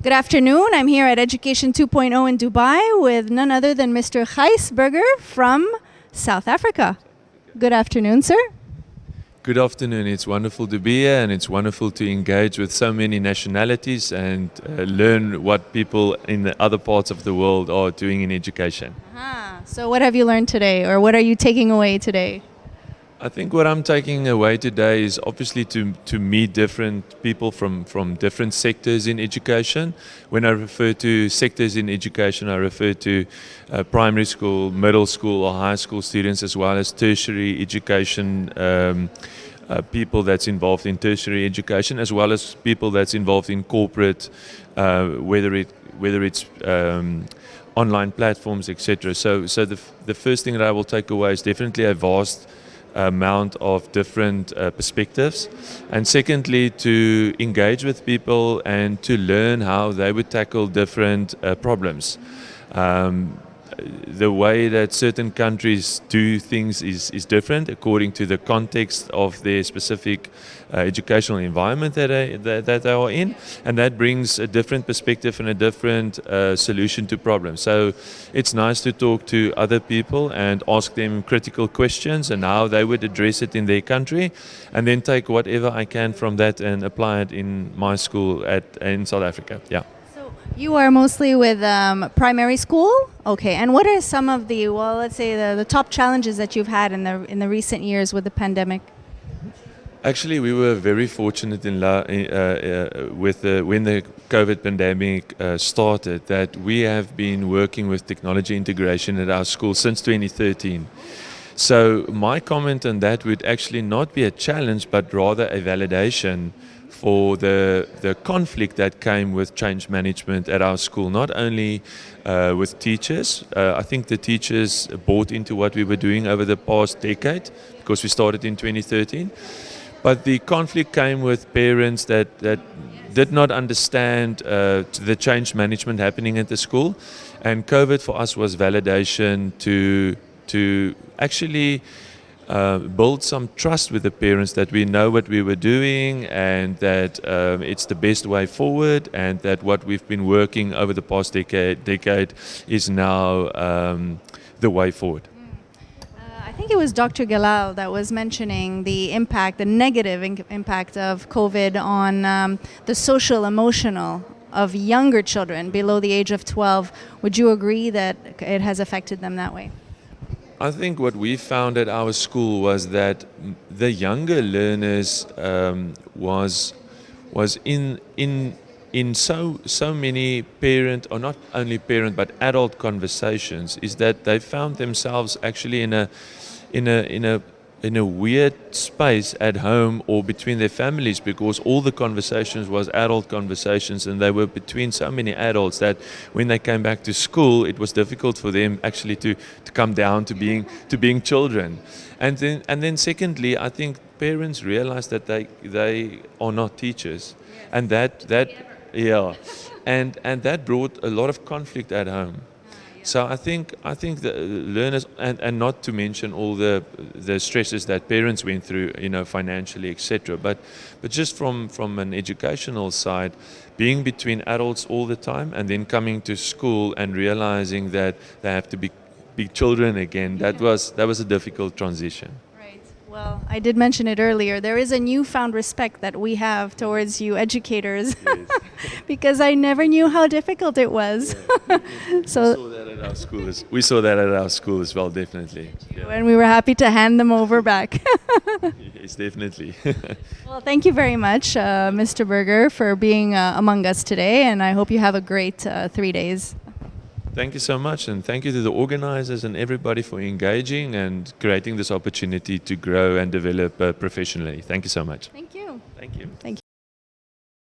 Good afternoon. I'm here at Education 2.0 in Dubai with none other than Mr. Gijs Burger from South Africa. Good afternoon, sir. Good afternoon. It's wonderful to be here, and it's wonderful to engage with so many nationalities and learn what people in the other parts of the world are doing in education. So what have you learned today, or what are you taking away today? I think what I'm taking away today is obviously to meet different people from different sectors in education. When I refer to sectors in education, I refer to primary school, middle school or high school students, as well as tertiary education people that's involved in tertiary education, as well as people that's involved in corporate, whether it's online platforms, etc. So the first thing that I will take away is definitely a vast amount of different perspectives, and secondly, to engage with people and to learn how they would tackle different problems. The way that certain countries do things is different according to the context of their specific educational environment that they are in, and that brings a different perspective and a different solution to problems. So it's nice to talk to other people and ask them critical questions and how they would address it in their country, and then take whatever I can from that and apply it in my school in South Africa. Yeah. You are mostly with primary school, okay? And what are some of the, well, let's say the top challenges that you've had in the recent years with the pandemic? Actually, we were very fortunate when the COVID pandemic started, that we have been working with technology integration at our school since 2013. So my comment on that would actually not be a challenge, but rather a validation for the conflict that came with change management at our school, not only with teachers. I think the teachers bought into what we were doing over the past decade, because we started in 2013. But the conflict came with parents that did not understand the change management happening at the school. And COVID for us was validation to actually build some trust with the parents that we know what we were doing, and that it's the best way forward, and that what we've been working over the past decade is now the way forward. I think it was Dr. Galal that was mentioning the negative impact of COVID on the social, emotional of younger children below the age of 12. Would you agree that it has affected them that way? I think what we found at our school was that the younger learners was in so many parent, or not only parent but adult conversations, is that they found themselves actually in a weird space at home or between their families, because all the conversations was adult conversations, and they were between so many adults that when they came back to school, it was difficult for them actually to come down to being children. And then secondly, I think parents realized that they are not teachers, and that brought a lot of conflict at home. So I think the learners, and not to mention all the stresses that parents went through, financially, etc. But just from an educational side, being between adults all the time, and then coming to school and realizing that they have to be children again, that was a difficult transition. Well, I did mention it earlier. There is a newfound respect that we have towards you educators, yes. Because I never knew how difficult it was. Yeah. We saw that at our school as well, definitely. Yeah. And we were happy to hand them over back. Yes, definitely. Well, thank you very much, Mr. Berger, for being among us today, and I hope you have a great 3 days. Thank you so much, and thank you to the organizers and everybody for engaging and creating this opportunity to grow and develop professionally. Thank you so much. Thank you. Thank you. Thank you.